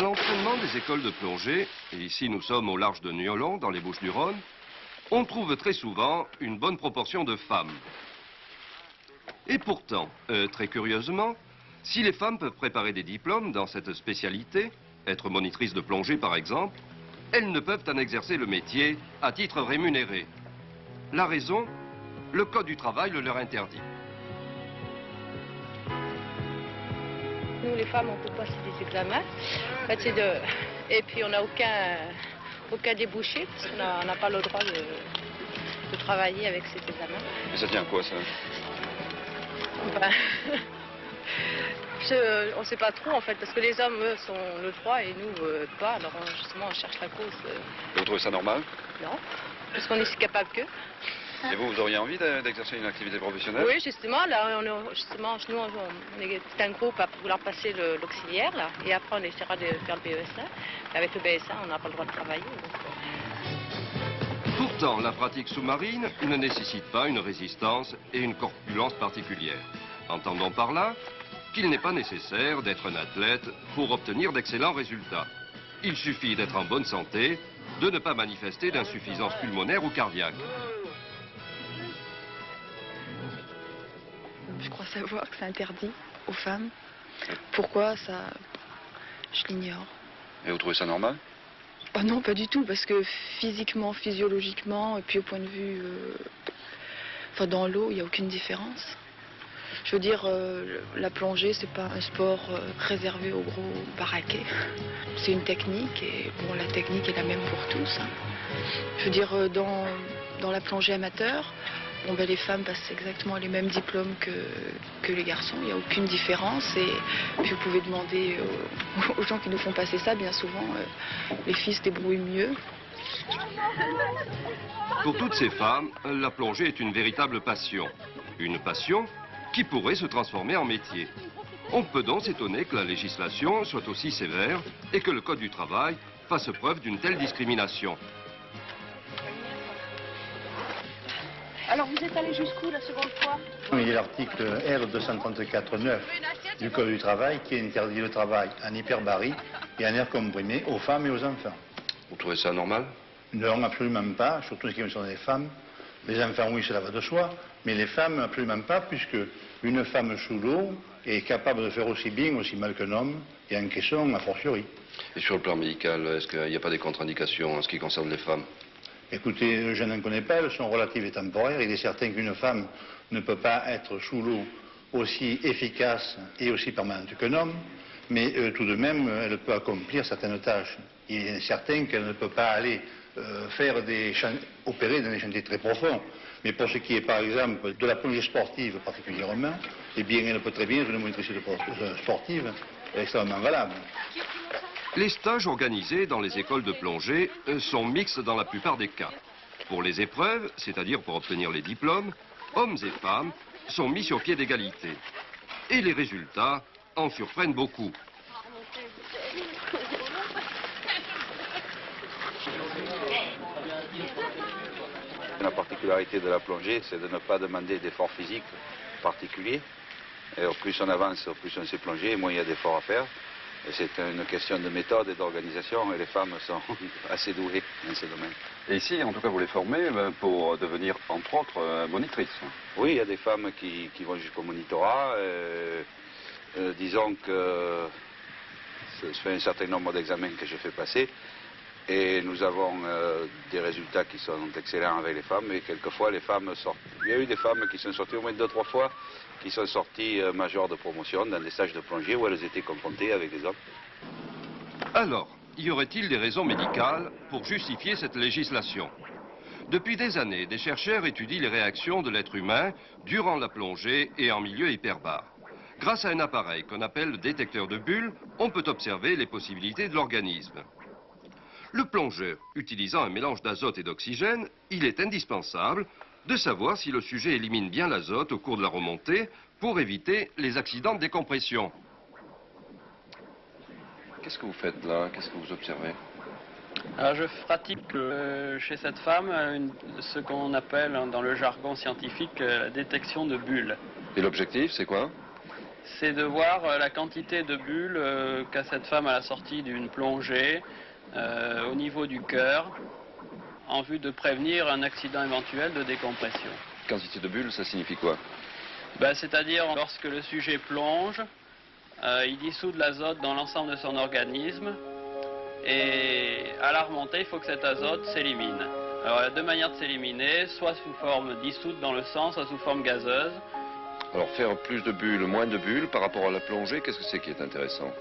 À l'entraînement des écoles de plongée, et ici nous sommes au large de Niolon, dans les Bouches-du-Rhône, on trouve très souvent une bonne proportion de femmes. Et pourtant, très curieusement, si les femmes peuvent préparer des diplômes dans cette spécialité, être monitrices de plongée par exemple, elles ne peuvent en exercer le métier à titre rémunéré. La raison, le Code du travail le leur interdit. Nous, les femmes, on peut passer des examens. En fait, et puis, on n'a aucun débouché, parce qu'on n'a pas le droit de travailler avec ces examens. Mais ça tient à quoi, ça? Ben, on ne sait pas trop, en fait, parce que les hommes, eux, ont le droit et nous, pas. Alors, justement, on cherche la cause. Et vous trouvez ça normal? Non, parce qu'on est si capable qu'eux. Et vous auriez envie d'exercer une activité professionnelle? Oui, justement, là, nous, on est un groupe à vouloir passer l'auxiliaire, là, et après, on essaiera de faire le BESA. Avec le BESA, on n'a pas le droit de travailler. Pourtant, la pratique sous-marine ne nécessite pas une résistance et une corpulence particulière. Entendons par là qu'il n'est pas nécessaire d'être un athlète pour obtenir d'excellents résultats. Il suffit d'être en bonne santé, de ne pas manifester d'insuffisance pulmonaire ou cardiaque. Je crois savoir que c'est interdit aux femmes. Pourquoi, ça, je l'ignore. Et vous trouvez ça normal? Oh non, pas du tout, parce que physiquement, physiologiquement, et puis au point de vue... enfin, dans l'eau, il n'y a aucune différence. Je veux dire, la plongée, c'est pas un sport réservé aux gros baraquets. C'est une technique, et bon, la technique est la même pour tous. Hein. Je veux dire, dans la plongée amateur, bon, ben, les femmes passent exactement les mêmes diplômes que les garçons. Il n'y a aucune différence. Et puis vous pouvez demander aux gens qui nous font passer ça, bien souvent, les filles se débrouillent mieux. Pour toutes ces femmes, la plongée est une véritable passion. Une passion qui pourrait se transformer en métier. On peut donc s'étonner que la législation soit aussi sévère et que le Code du travail fasse preuve d'une telle discrimination. Alors, vous êtes allé jusqu'où la seconde fois? Il y a l'article R234.9 du Code du travail qui interdit le travail en hyperbarie et en air comprimé aux femmes et aux enfants. Vous trouvez ça normal? Non, absolument pas, surtout ce qui concerne les femmes. Les enfants, oui, cela va de soi, mais les femmes, absolument pas, puisque une femme sous l'eau est capable de faire aussi bien, aussi mal qu'un homme, et en caisson, a fortiori. Et sur le plan médical, est-ce qu'il n'y a pas des contre-indications en ce qui concerne les femmes? Écoutez, je n'en connais pas, elles sont relatives et temporaires. Il est certain qu'une femme ne peut pas être sous l'eau aussi efficace et aussi permanente qu'un homme, mais tout de même, elle peut accomplir certaines tâches. Il est certain qu'elle ne peut pas aller opérer dans des chantiers très profonds. Mais pour ce qui est, par exemple, de la plongée sportive particulièrement, eh bien, elle peut très bien être une monitrice sportive extrêmement valable. Les stages organisés dans les écoles de plongée sont mixtes dans la plupart des cas. Pour les épreuves, c'est-à-dire pour obtenir les diplômes, hommes et femmes sont mis sur pied d'égalité. Et les résultats en surprennent beaucoup. La particularité de la plongée, c'est de ne pas demander d'efforts physiques particuliers. Et au plus on avance, au plus on sait plonger, moins il y a d'efforts à faire. Et c'est une question de méthode et d'organisation, et les femmes sont assez douées dans ce domaine. Et ici, en tout cas, vous les formez pour devenir, entre autres, monitrices. Oui, il y a des femmes qui vont jusqu'au monitorat. Disons que je fais un certain nombre d'examens que je fais passer. Et nous avons des résultats qui sont excellents avec les femmes. Et quelquefois, les femmes sortent. Il y a eu des femmes qui sont sorties au moins 2-3 fois, qui sont sorties majeures de promotion dans des stages de plongée où elles étaient confrontées avec des hommes. Alors, y aurait-il des raisons médicales pour justifier cette législation? Depuis des années, des chercheurs étudient les réactions de l'être humain durant la plongée et en milieu hyperbare. Grâce à un appareil qu'on appelle le détecteur de bulles, on peut observer les possibilités de l'organisme. Le plongeur, utilisant un mélange d'azote et d'oxygène, il est indispensable de savoir si le sujet élimine bien l'azote au cours de la remontée pour éviter les accidents de décompression. Qu'est-ce que vous faites là? Qu'est-ce que vous observez? Alors je pratique chez cette femme ce qu'on appelle dans le jargon scientifique la détection de bulles. Et l'objectif, c'est quoi? c'est de voir la quantité de bulles qu'a cette femme à la sortie d'une plongée au niveau du cœur, en vue de prévenir un accident éventuel de décompression. Quantité de bulles, ça signifie quoi? C'est-à-dire lorsque le sujet plonge, il dissout de l'azote dans l'ensemble de son organisme et à la remontée, il faut que cet azote s'élimine. Alors il y a deux manières de s'éliminer, soit sous forme dissoute dans le sang, soit sous forme gazeuse. Alors faire plus de bulles, moins de bulles par rapport à la plongée, qu'est-ce que c'est qui est intéressant?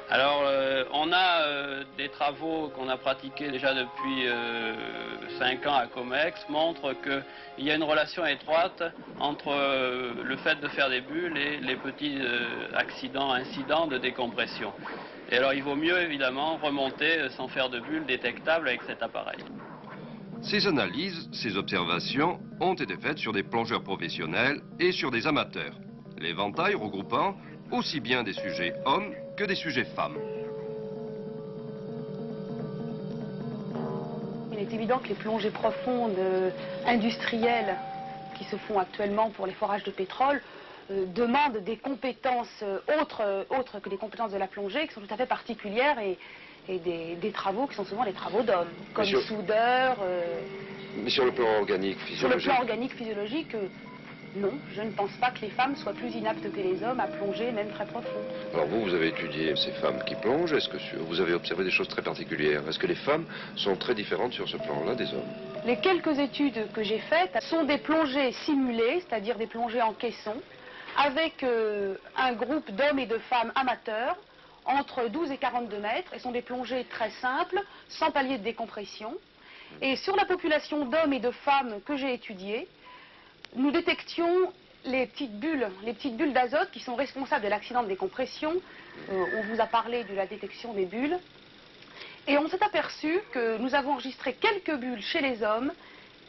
Alors, on a des travaux qu'on a pratiqués déjà depuis 5 ans à Comex, montrent qu'il y a une relation étroite entre le fait de faire des bulles et les petits incidents de décompression. Et alors, il vaut mieux évidemment remonter sans faire de bulles détectables avec cet appareil. Ces analyses, ces observations ont été faites sur des plongeurs professionnels et sur des amateurs. L'éventail regroupant aussi bien des sujets hommes que des sujets femmes. Il est évident que les plongées profondes industrielles qui se font actuellement pour les forages de pétrole demandent des compétences autres que les compétences de la plongée, qui sont tout à fait particulières et des travaux qui sont souvent des travaux d'hommes, comme soudeurs. Mais sur le plan organique, physiologique? Sur le plan organique, physiologique, non, je ne pense pas que les femmes soient plus inaptes que les hommes à plonger, même très profond. Alors vous avez étudié ces femmes qui plongent, est-ce que vous avez observé des choses très particulières? Est-ce que les femmes sont très différentes sur ce plan-là des hommes? Les quelques études que j'ai faites sont des plongées simulées, c'est-à-dire des plongées en caisson, avec un groupe d'hommes et de femmes amateurs, entre 12 et 42 mètres, et sont des plongées très simples, sans palier de décompression. Et sur la population d'hommes et de femmes que j'ai étudiées, nous détections les petites bulles d'azote qui sont responsables de l'accident de décompression. On vous a parlé de la détection des bulles. Et on s'est aperçu que nous avons enregistré quelques bulles chez les hommes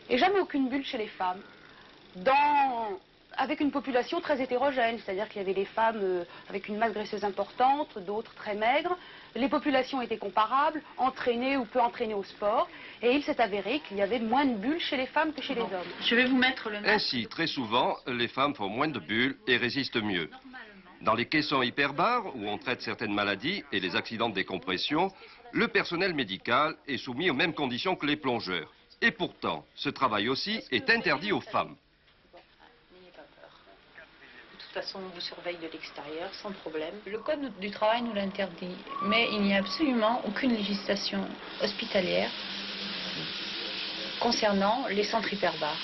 et jamais aucune bulle chez les femmes. Avec une population très hétérogène, c'est-à-dire qu'il y avait des femmes avec une masse graisseuse importante, d'autres très maigres. Les populations étaient comparables, entraînées ou peu entraînées au sport, et il s'est avéré qu'il y avait moins de bulles chez les femmes que chez les hommes. Je vais vous mettre le masque. Ainsi, très souvent, les femmes font moins de bulles et résistent mieux. Dans les caissons hyperbares, où on traite certaines maladies et les accidents de décompression, le personnel médical est soumis aux mêmes conditions que les plongeurs. Et pourtant, ce travail aussi est interdit aux femmes. De toute façon, on vous surveille de l'extérieur, sans problème. Le Code du travail nous l'interdit, mais il n'y a absolument aucune législation hospitalière concernant les centres hyperbares.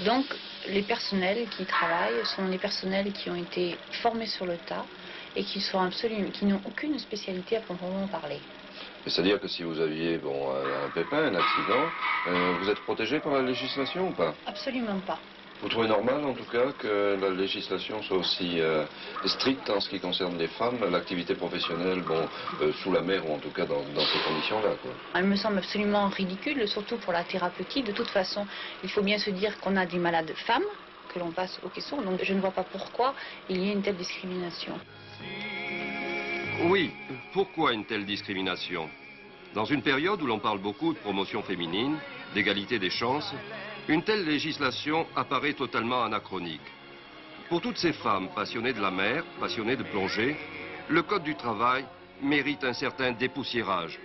Donc, les personnels qui y travaillent sont des personnels qui ont été formés sur le tas et qui n'ont aucune spécialité à proprement parler. C'est-à-dire que si vous aviez un pépin, un accident, vous êtes protégé par la législation ou pas? Absolument pas. Vous trouvez normal, en tout cas, que la législation soit aussi stricte en ce qui concerne les femmes, l'activité professionnelle, sous la mer ou en tout cas dans ces conditions-là, quoi? Elle me semble absolument ridicule, surtout pour la thérapeutique. De toute façon, il faut bien se dire qu'on a des malades femmes que l'on passe aux caissons, donc je ne vois pas pourquoi il y ait une telle discrimination. Oui, pourquoi une telle discrimination? Dans une période où l'on parle beaucoup de promotion féminine, d'égalité des chances, une telle législation apparaît totalement anachronique. Pour toutes ces femmes passionnées de la mer, passionnées de plongée, le Code du travail mérite un certain dépoussiérage.